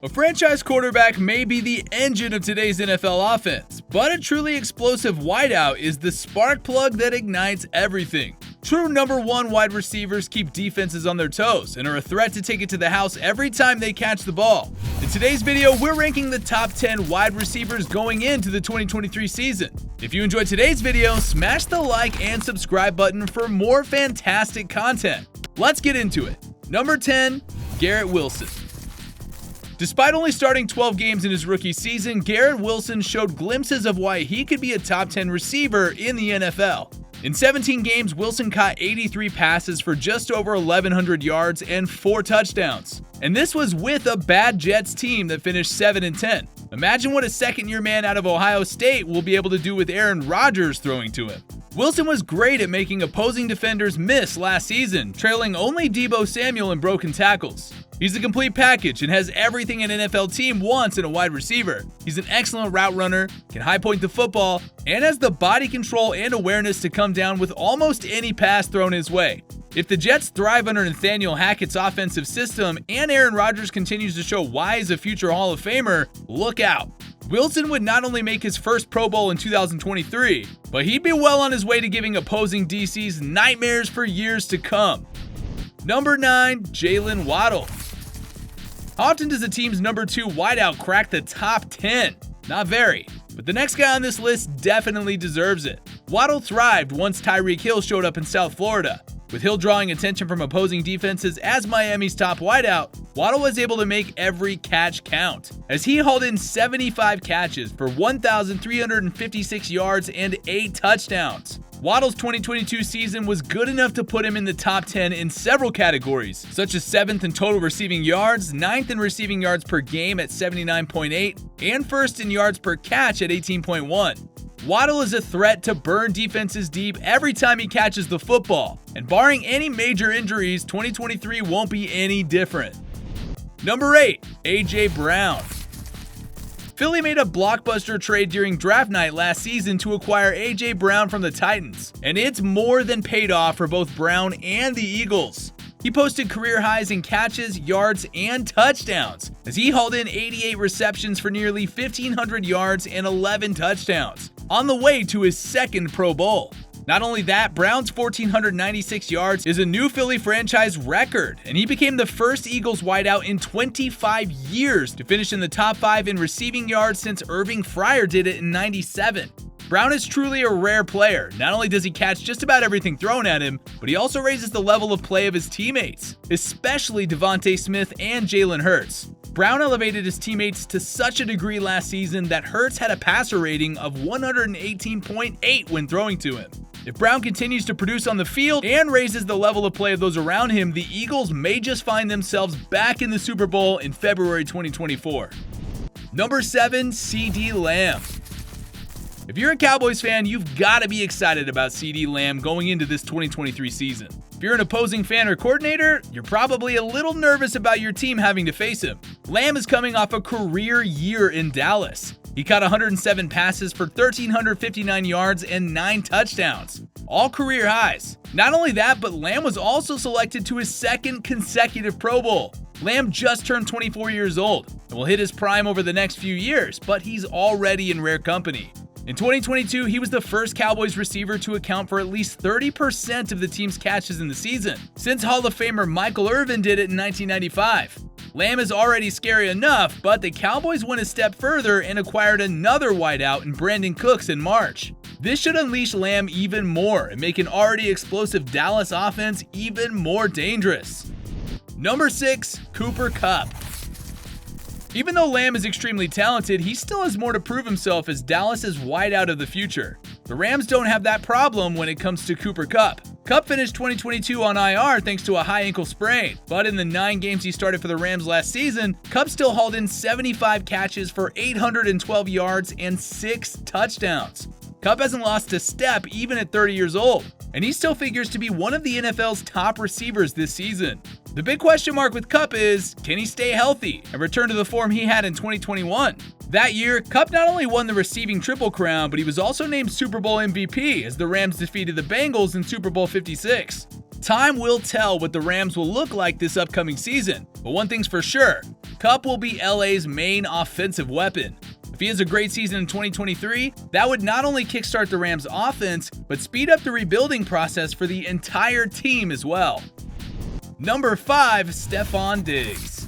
A franchise quarterback may be the engine of today's NFL offense, but a truly explosive wideout is the spark plug that ignites everything. True number one wide receivers keep defenses on their toes and are a threat to take it to the house every time they catch the ball. In today's video, we're ranking the top 10 wide receivers going into the 2023 season. If you enjoyed today's video, smash the like and subscribe button for more fantastic content. Let's get into it. Number 10, Garrett Wilson. Despite only starting 12 games in his rookie season, Garrett Wilson showed glimpses of why he could be a top 10 receiver in the NFL. In 17 games, Wilson caught 83 passes for just over 1,100 yards and 4 touchdowns. And this was with a bad Jets team that finished 7-10. Imagine what a second-year man out of Ohio State will be able to do with Aaron Rodgers throwing to him. Wilson was great at making opposing defenders miss last season, trailing only Deebo Samuel in broken tackles. He's a complete package and has everything an NFL team wants in a wide receiver. He's an excellent route runner, can high point the football, and has the body control and awareness to come down with almost any pass thrown his way. If the Jets thrive under Nathaniel Hackett's offensive system and Aaron Rodgers continues to show why he's a future Hall of Famer, look out. Wilson would not only make his first Pro Bowl in 2023, but he'd be well on his way to giving opposing DCs nightmares for years to come. Number 9, Jaylen Waddle. How often does a team's number 2 wideout crack the top 10? Not very, but the next guy on this list definitely deserves it. Waddle thrived once Tyreek Hill showed up in South Florida. With Hill drawing attention from opposing defenses as Miami's top wideout, Waddle was able to make every catch count, as he hauled in 75 catches for 1,356 yards and 8 touchdowns. Waddle's 2022 season was good enough to put him in the top 10 in several categories, such as 7th in total receiving yards, 9th in receiving yards per game at 79.8, and 1st in yards per catch at 18.1. Waddle is a threat to burn defenses deep every time he catches the football, and barring any major injuries, 2023 won't be any different. Number 8, A.J. Brown. Philly made a blockbuster trade during draft night last season to acquire A.J. Brown from the Titans, and it's more than paid off for both Brown and the Eagles. He posted career highs in catches, yards, and touchdowns, as he hauled in 88 receptions for nearly 1,500 yards and 11 touchdowns, on the way to his second Pro Bowl. Not only that, Brown's 1,496 yards is a new Philly franchise record, and he became the first Eagles wideout in 25 years to finish in the top 5 in receiving yards since Irving Fryer did it in '97. Brown is truly a rare player. Not only does he catch just about everything thrown at him, but he also raises the level of play of his teammates, especially Devonte Smith and Jalen Hurts. Brown elevated his teammates to such a degree last season that Hurts had a passer rating of 118.8 when throwing to him. If Brown continues to produce on the field and raises the level of play of those around him, the Eagles may just find themselves back in the Super Bowl in February 2024. Number 7, CeeDee Lamb. If you're a Cowboys fan, you've got to be excited about CeeDee Lamb going into this 2023 season. If you're an opposing fan or coordinator, you're probably a little nervous about your team having to face him. Lamb is coming off a career year in Dallas. He caught 107 passes for 1,359 yards and 9 touchdowns, all career highs. Not only that, but Lamb was also selected to his second consecutive Pro Bowl. Lamb just turned 24 years old and will hit his prime over the next few years, but he's already in rare company. In 2022, he was the first Cowboys receiver to account for at least 30% of the team's catches in the season, since Hall of Famer Michael Irvin did it in 1995. Lamb is already scary enough, but the Cowboys went a step further and acquired another wideout in Brandon Cooks in March. This should unleash Lamb even more and make an already explosive Dallas offense even more dangerous. Number 6, Cooper Kupp. Even though Lamb is extremely talented, he still has more to prove himself as Dallas's wideout of the future. The Rams don't have that problem when it comes to Cooper Kupp. Kupp finished 2022 on IR thanks to a high ankle sprain, but in the 9 games he started for the Rams last season, Kupp still hauled in 75 catches for 812 yards and 6 touchdowns. Kupp hasn't lost a step even at 30 years old, and he still figures to be one of the NFL's top receivers this season. The big question mark with Kupp is, can he stay healthy and return to the form he had in 2021? That year, Kupp not only won the receiving Triple Crown, but he was also named Super Bowl MVP as the Rams defeated the Bengals in Super Bowl 56. Time will tell what the Rams will look like this upcoming season, but one thing's for sure, Kupp will be LA's main offensive weapon. If he has a great season in 2023, that would not only kickstart the Rams' offense, but speed up the rebuilding process for the entire team as well. Number 5, Stefon Diggs.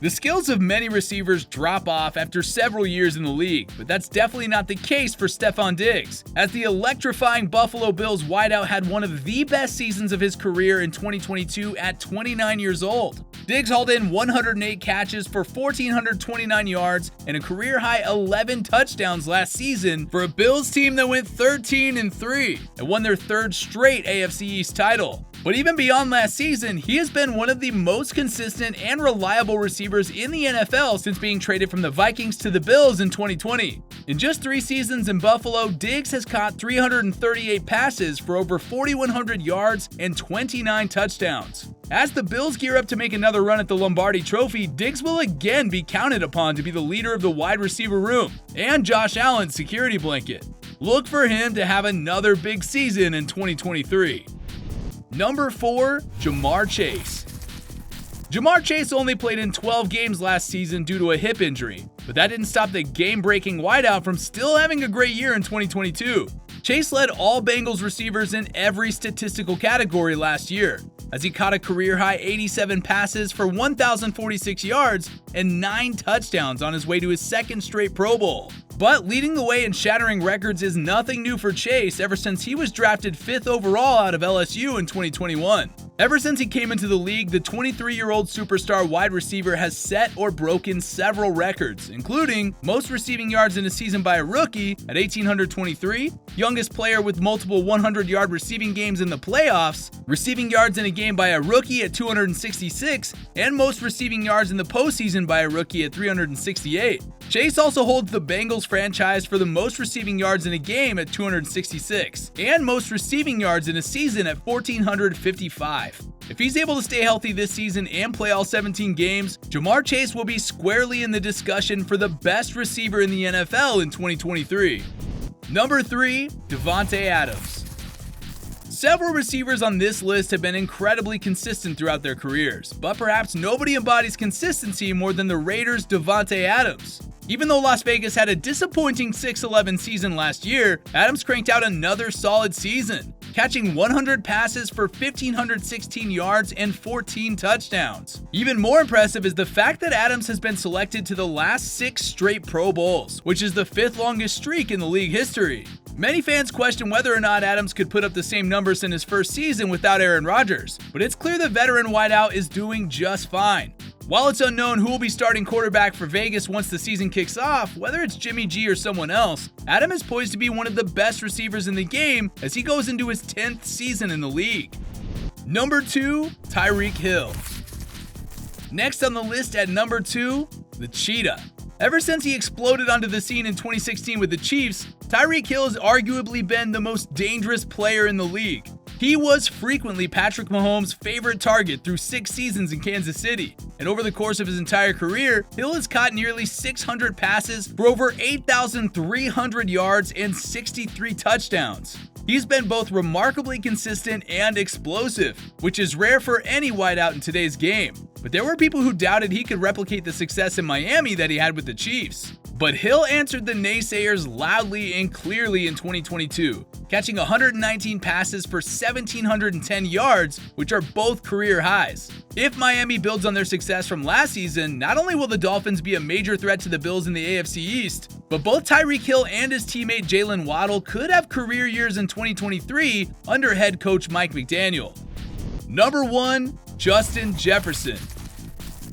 The skills of many receivers drop off after several years in the league, but that's definitely not the case for Stefon Diggs, as the electrifying Buffalo Bills wideout had one of the best seasons of his career in 2022 at 29 years old. Diggs hauled in 108 catches for 1,429 yards and a career-high 11 touchdowns last season for a Bills team that went 13-3 and won their third straight AFC East title. But even beyond last season, he has been one of the most consistent and reliable receivers in the NFL since being traded from the Vikings to the Bills in 2020. In just 3 seasons in Buffalo, Diggs has caught 338 passes for over 4,100 yards and 29 touchdowns. As the Bills gear up to make another run at the Lombardi Trophy, Diggs will again be counted upon to be the leader of the wide receiver room and Josh Allen's security blanket. Look for him to have another big season in 2023. Number 4, Jamar Chase. Jamar Chase only played in 12 games last season due to a hip injury, but that didn't stop the game-breaking wideout from still having a great year in 2022. Chase led all Bengals receivers in every statistical category last year, as he caught a career-high 87 passes for 1,046 yards and 9 touchdowns on his way to his second straight Pro Bowl. But leading the way and shattering records is nothing new for Chase ever since he was drafted 5th overall out of LSU in 2021. Ever since he came into the league, the 23-year-old superstar wide receiver has set or broken several records, including most receiving yards in a season by a rookie at 1,823, youngest player with multiple 100-yard receiving games in the playoffs, receiving yards in a game by a rookie at 266, and most receiving yards in the postseason by a rookie at 368. Chase also holds the Bengals franchise for the most receiving yards in a game at 266, and most receiving yards in a season at 1,455. If he's able to stay healthy this season and play all 17 games, Jamar Chase will be squarely in the discussion for the best receiver in the NFL in 2023. Number 3, Devante Adams. Several receivers on this list have been incredibly consistent throughout their careers, but perhaps nobody embodies consistency more than the Raiders' Devante Adams. Even though Las Vegas had a disappointing 6-11 season last year, Adams cranked out another solid season, catching 100 passes for 1,516 yards and 14 touchdowns. Even more impressive is the fact that Adams has been selected to the last 6 straight Pro Bowls, which is the 5th longest streak in the league history. Many fans question whether or not Adams could put up the same numbers in his first season without Aaron Rodgers, but it's clear the veteran wideout is doing just fine. While it's unknown who will be starting quarterback for Vegas once the season kicks off, whether it's Jimmy G or someone else, Adam is poised to be one of the best receivers in the game as he goes into his 10th season in the league. Number 2, Tyreek Hill. Next on the list at number 2, the Cheetah. Ever since he exploded onto the scene in 2016 with the Chiefs, Tyreek Hill has arguably been the most dangerous player in the league. He was frequently Patrick Mahomes' favorite target through 6 seasons in Kansas City. And over the course of his entire career, Hill has caught nearly 600 passes for over 8,300 yards and 63 touchdowns. He's been both remarkably consistent and explosive, which is rare for any wideout in today's game. But there were people who doubted he could replicate the success in Miami that he had with the Chiefs. But Hill answered the naysayers loudly and clearly in 2022, catching 119 passes for 1,710 yards, which are both career highs. If Miami builds on their success from last season, not only will the Dolphins be a major threat to the Bills in the AFC East, but both Tyreek Hill and his teammate Jalen Waddle could have career years in 2023 under head coach Mike McDaniel. Number 1, Justin Jefferson.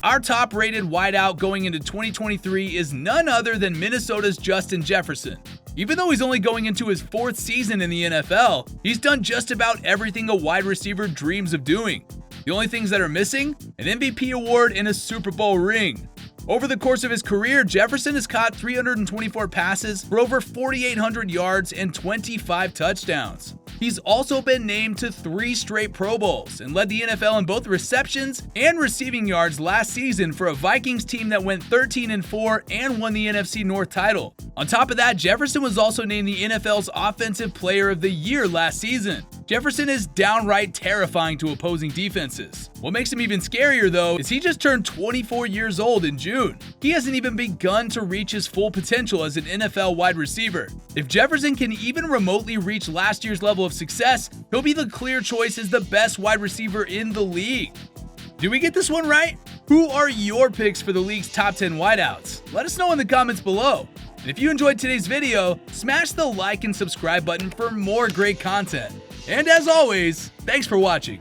Our top-rated wideout going into 2023 is none other than Minnesota's Justin Jefferson. Even though he's only going into his 4th season in the NFL, he's done just about everything a wide receiver dreams of doing. The only things that are missing? An MVP award and a Super Bowl ring. Over the course of his career, Jefferson has caught 324 passes for over 4,800 yards and 25 touchdowns. He's also been named to 3 straight Pro Bowls and led the NFL in both receptions and receiving yards last season for a Vikings team that went 13-4 and won the NFC North title. On top of that, Jefferson was also named the NFL's Offensive Player of the Year last season. Jefferson is downright terrifying to opposing defenses. What makes him even scarier though is he just turned 24 years old in June. He hasn't even begun to reach his full potential as an NFL wide receiver. If Jefferson can even remotely reach last year's level of success, he'll be the clear choice as the best wide receiver in the league. Did we get this one right? Who are your picks for the league's top 10 wideouts? Let us know in the comments below. And if you enjoyed today's video, smash the like and subscribe button for more great content. And as always, thanks for watching.